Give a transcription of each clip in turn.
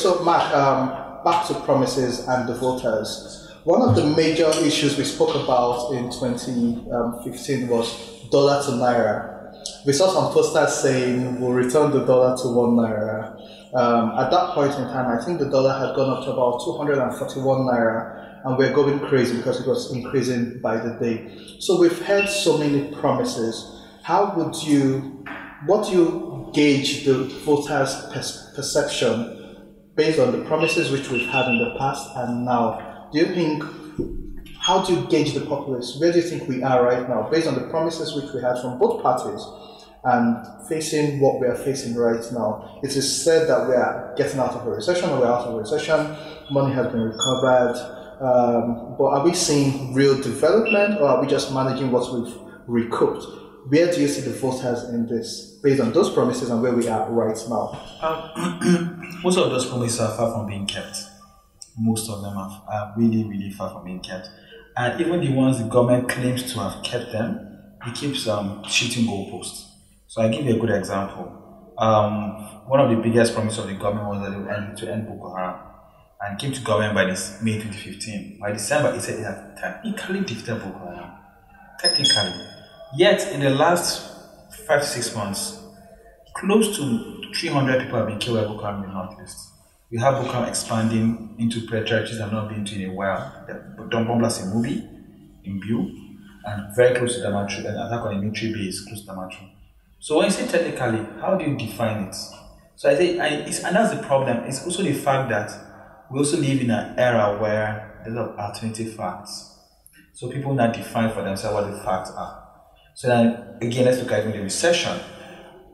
So Mark, back to promises and the voters. One of the major issues we spoke about in 2015 was dollar to naira. We saw some posters saying we'll return the dollar to 1 naira. At that point in time, I think the dollar had gone up to about 241 naira, and we're going crazy because it was increasing by the day. So we've had so many promises. What do you gauge the voters' perception based on the promises which we've had in the past and now? How do you gauge the populace? Where do you think we are right now based on the promises which we had from both parties and facing what we are facing right now? It is said that we are getting out of a recession, or we're out of a recession, money has been recovered, but are we seeing real development, or are we just managing what we've recouped? Where do you see the voters in this, based on those promises and where we are right now? Most of those promises are far from being kept. Most of them are really, really far from being kept. And even the ones the government claims to have kept them, it keeps shifting goalposts. So I'll give you a good example. One of the biggest promises of the government was that they would to end Boko Haram. And came to government by May 2015. By December, it said it had technically defeated Boko Haram. Technically. Yet, in the last 5 to 6 months, close to 300 people have been killed by Boko Haram in the Northeast. We have Boko Haram expanding into territories I've not been to in a while. Don Bomblas in Mubi, in Biu, and very close to Damatru, and attack on a military base close to Damatru. So when you say technically, how do you define it? So I say, and that's the problem. It's also the fact that we also live in an era where there's alternative facts. So people now define for themselves what the facts are. So then, again, let's look at even the recession.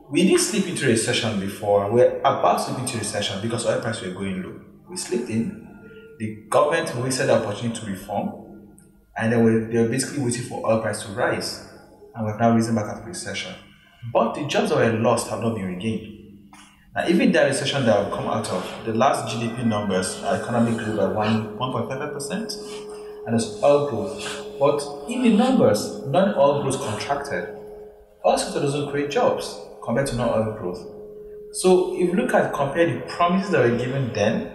We didn't slip into recession before. We're about to slip into recession because oil prices were going low. We slipped in. The government wasted the opportunity to reform, and then they were basically waiting for oil price to rise. And we've now risen back out of recession. But the jobs that were lost have not been regained. Now, even that recession that will come out of, the last GDP numbers, our economy grew by 1.5%. And there's oil growth. But in the numbers, non-oil growth contracted. Oil sector doesn't create jobs compared to non-oil growth. So if you compare the promises that were given then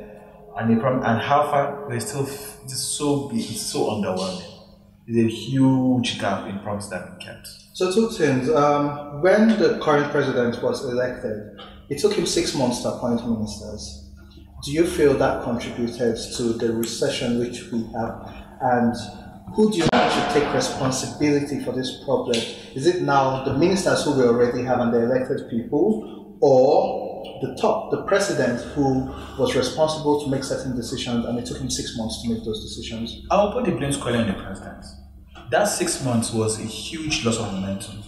and how far we're still, it's so underwhelming. There's a huge gap in promises that have been kept. So two things. When the current president was elected, it took him 6 months to appoint ministers. Do you feel that contributed to the recession which we have? And who do you think should take responsibility for this problem? Is it now the ministers who we already have and the elected people, or the president who was responsible to make certain decisions and it took him 6 months to make those decisions? I'll put the blame squarely on the president. That 6 months was a huge loss of momentum.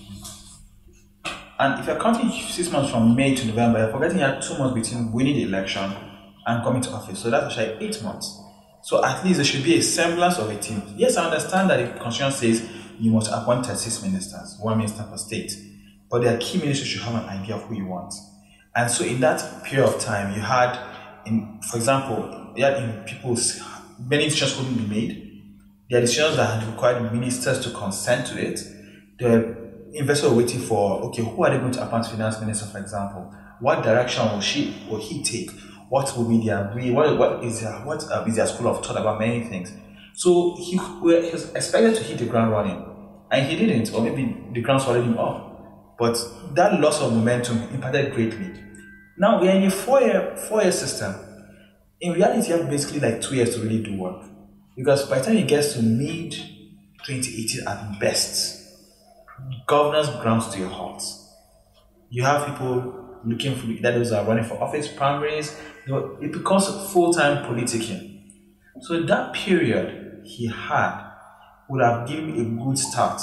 And if you're counting 6 months from May to November, you're forgetting you had 2 months between winning the election and coming to office. So that's actually 8 months. So at least there should be a semblance of a team. Yes, I understand that the constitution says you must appoint 36 ministers, 1 minister per state. But their key ministers should have an idea of who you want. And so in that period of time, you had, for example, many decisions couldn't be made. There are decisions that had required ministers to consent to it. The investors were waiting for, okay, who are they going to appoint finance minister, for example? What direction will he take? What will be their way? What is their school of thought about many things? So he was expected to hit the ground running, and he didn't, or maybe the ground swallowed him up. But that loss of momentum impacted greatly. Now we are in a four-year system. In reality, you have basically like 2 years to really do work, because by the time it gets to mid 2018 at best, governance grounds to your halt. You have people looking for those are running for office, primaries. It becomes full-time politicking. So that period he had would have given a good start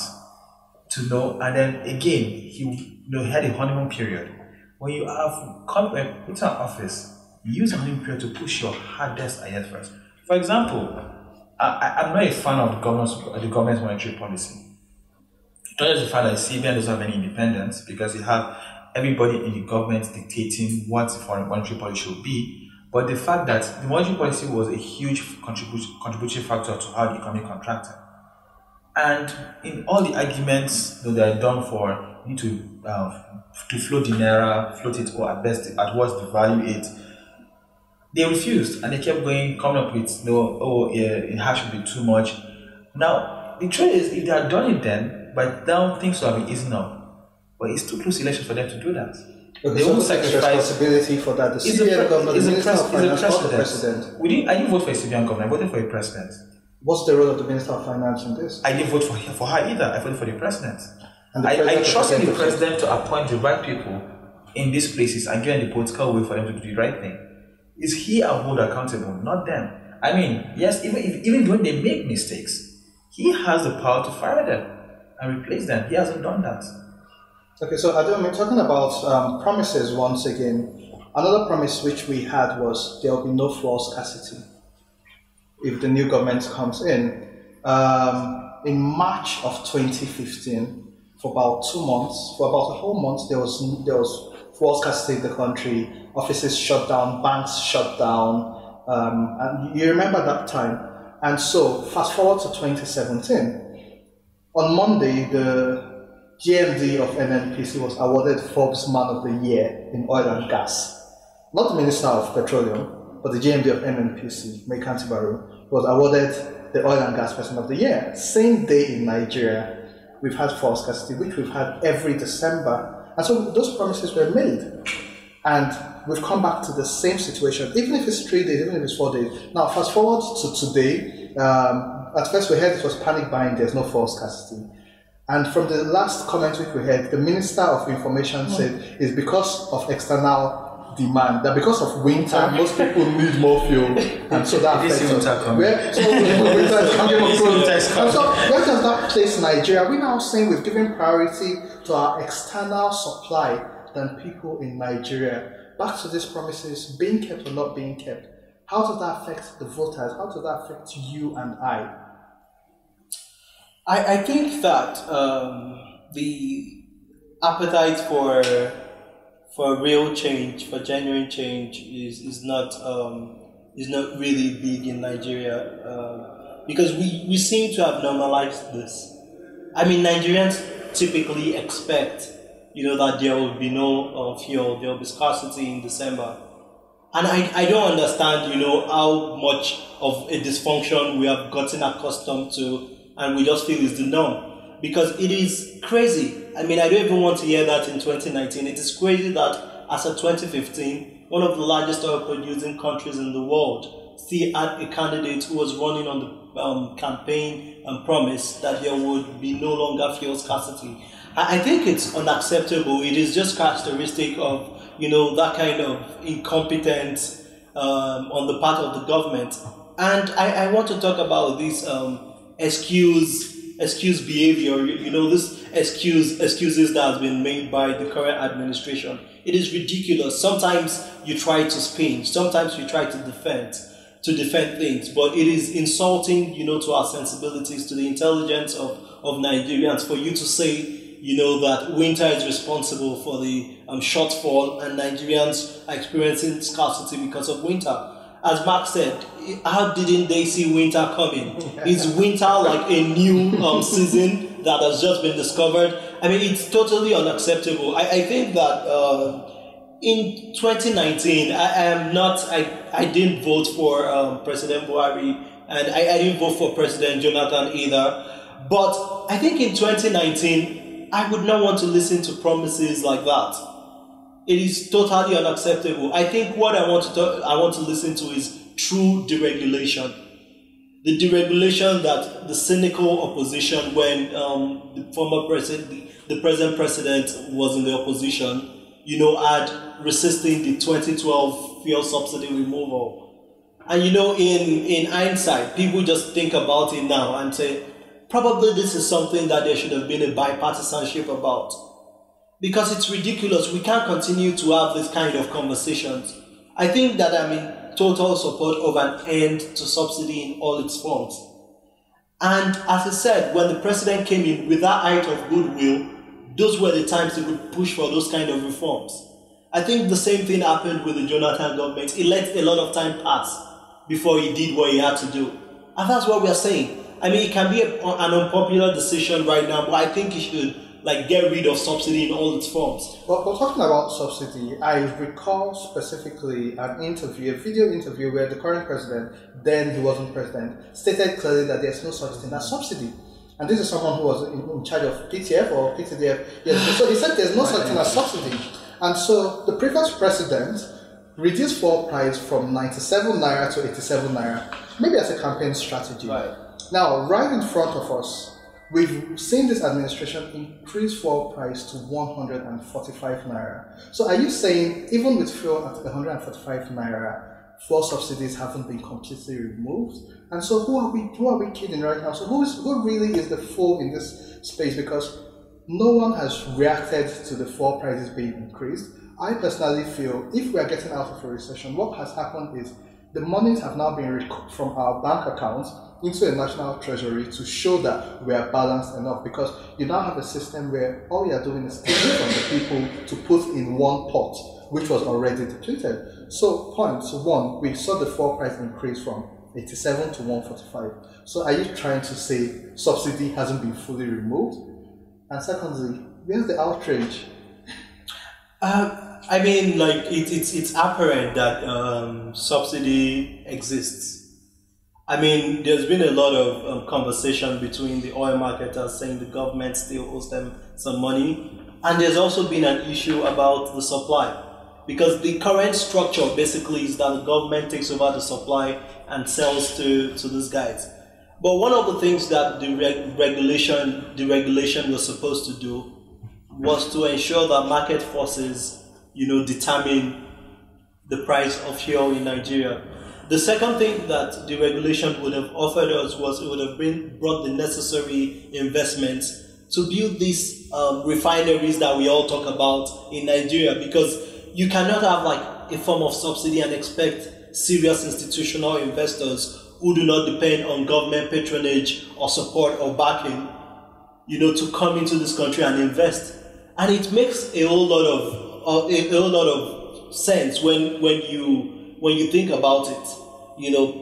to know, and then again he had a honeymoon period. When you have put in office, use the honeymoon period to push your hardest ideas first. For example, I'm not a fan of the government's monetary policy. Not just the fact that CBN doesn't have any independence, because you have everybody in the government dictating what the foreign monetary policy should be, but the fact that the monetary policy was a huge contributory factor to how the economy contracted. And in all the arguments that are done for you to float the naira, float it, or at worst devalue it, They refused, and they kept going, coming up with no, oh yeah, it has to be too much. Now the truth is, if they had done it then, by now things would have been easing up. But it's too close election for them to do that. Okay, They so won't who takes sacrifice. responsibility for that? The Is the CBN government, the is the Minister of Finance, or the president? President? I didn't vote for a CBN governor. I voted for a president. What's the role of the Minister of Finance in this? I didn't vote for her either. I voted for the president. And the I president trusted the represents- president to appoint the right people in these places and give them the political will for them to do the right thing. Is he held accountable, not them? I mean, yes, even when they make mistakes, he has the power to fire them and replace them. He hasn't done that. Okay, so Adam, we're talking about promises once again. Another promise which we had was there will be no fuel scarcity if the new government comes in. In March of 2015, for about 2 months, for about a whole month, there was fuel scarcity in the country. Offices shut down, banks shut down, and you remember that time. And so, fast forward to 2017. On Monday, the GMD of NNPC was awarded Forbes Man of the Year in oil and gas. Not the Minister of Petroleum, but the GMD of NNPC, Mekanti Baru, was awarded the Oil and Gas Person of the Year. Same day in Nigeria, we've had fuel scarcity, which we've had every December. And so those promises were made. And we've come back to the same situation, even if it's 3 days, even if it's 4 days. Now, fast forward to today. At first we heard it was panic buying, there's no fuel scarcity. And from the last comment which we had, the Minister of Information said it's because of external demand, that because of winter, most people need more fuel, and so that affects us. And so where does that place Nigeria? We're now saying we've given priority to our external supply than people in Nigeria. Back to these promises, being kept or not being kept. How does that affect the voters? How does that affect you and I? I think that the appetite for real change, for genuine change, is not really big in Nigeria because we seem to have normalized this. I mean, Nigerians typically expect, that there will be no fuel, there will be scarcity in December. And I don't understand, how much of a dysfunction we have gotten accustomed to and we just feel is the norm. Because it is crazy. I mean, I don't even want to hear that in 2019. It is crazy that as of 2015, one of the largest oil producing countries in the world still had a candidate who was running on the campaign and promised that there would be no longer fuel scarcity. I think it's unacceptable. It is just characteristic of that kind of incompetence on the part of the government. And I want to talk about this excuse behavior, this excuses that has been made by the current administration. It is ridiculous. Sometimes you try to spin, sometimes you try to defend things, but it is insulting, to our sensibilities, to the intelligence of Nigerians for you to say, that winter is responsible for the shortfall and Nigerians are experiencing scarcity because of winter. As Mark said, how didn't they see winter coming? Is winter like a new season that has just been discovered? I mean, it's totally unacceptable. I think that in 2019, I didn't vote for President Buhari, and I didn't vote for President Jonathan either. But I think in 2019, I would not want to listen to promises like that. It is totally unacceptable. I think what I want to listen to is true deregulation. The deregulation that the cynical opposition, when the present president was in the opposition, had resisting the 2012 fuel subsidy removal. And in hindsight, people just think about it now and say, probably this is something that there should have been a bipartisanship about. Because it's ridiculous. We can't continue to have this kind of conversations. I think that I'm in total support of an end to subsidy in all its forms. And as I said, when the president came in with that height of goodwill, those were the times he could push for those kind of reforms. I think the same thing happened with the Jonathan government. He let a lot of time pass before he did what he had to do. And that's what we are saying. I mean, it can be an unpopular decision right now, but I think he should like get rid of subsidy in all its forms. But talking about subsidy, I recall specifically a video interview where the current president, then he wasn't president, stated clearly that there's no such thing as subsidy. And this is someone who was in charge of PTF or PTDF. Yes, so he said there's no such thing as subsidy. And so the previous president reduced fuel price from 97 naira to 87 naira, maybe as a campaign strategy. Right. Now, right in front of us, we've seen this administration increase fuel price to 145 naira. So are you saying even with fuel at 145 naira, fuel subsidies haven't been completely removed? And so who are we kidding right now? So who really is the fool in this space? Because no one has reacted to the fuel prices being increased. I personally feel if we are getting out of a recession, what has happened is the monies have now been recouped from our bank accounts into a national treasury to show that we are balanced enough, because you now have a system where all you are doing is taking from the people to put in one pot, which was already depleted. So point one, we saw the fuel price increase from 87 to 145. So are you trying to say subsidy hasn't been fully removed? And secondly, where's the outrage? I mean, like it's apparent that subsidy exists. I mean, there's been a lot of conversation between the oil marketers saying the government still owes them some money, and there's also been an issue about the supply, because the current structure basically is that the government takes over the supply and sells to these guys. But one of the things that the regulation was supposed to do was to ensure that market forces, determine the price of fuel in Nigeria. The second thing that the regulation would have offered us was it would have brought the necessary investments to build these refineries that we all talk about in Nigeria, because you cannot have like a form of subsidy and expect serious institutional investors who do not depend on government patronage or support or backing, to come into this country and invest. And it makes a whole lot of sense when you think about it.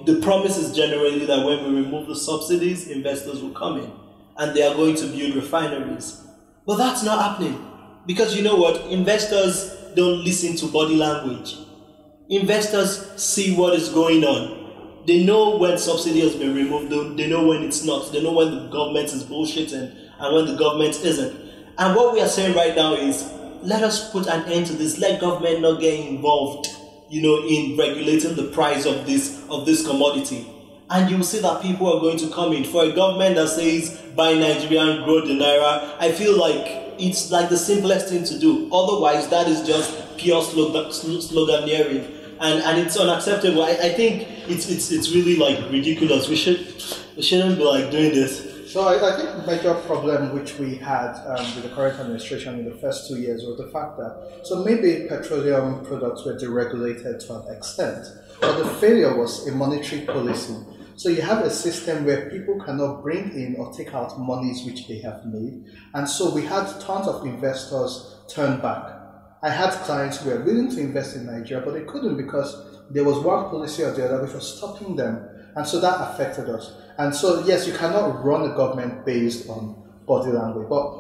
The promise is generally that when we remove the subsidies, investors will come in and they are going to build refineries. But that's not happening, because you know what? Investors don't listen to body language. Investors see what is going on. They know when subsidy has been removed, they know when it's not. They know when the government is bullshitting and when the government isn't. And what we are saying right now is, let us put an end to this. Let government not get involved, in regulating the price of this commodity. And you will see that people are going to come in. For a government that says, buy Nigerian, grow the Naira, I feel like it's like the simplest thing to do. Otherwise, that is just pure sloganeering. And it's unacceptable. I think it's really like ridiculous. We shouldn't be like doing this. So I think the major problem which we had with the current administration in the first 2 years was the fact that, so maybe petroleum products were deregulated to an extent, but the failure was a monetary policy. So you have a system where people cannot bring in or take out monies which they have made, and so we had tons of investors turn back. I had clients who were willing to invest in Nigeria, but they couldn't because there was one policy or the other which was stopping them. And so that affected us. And so, yes, you cannot run a government based on body language, but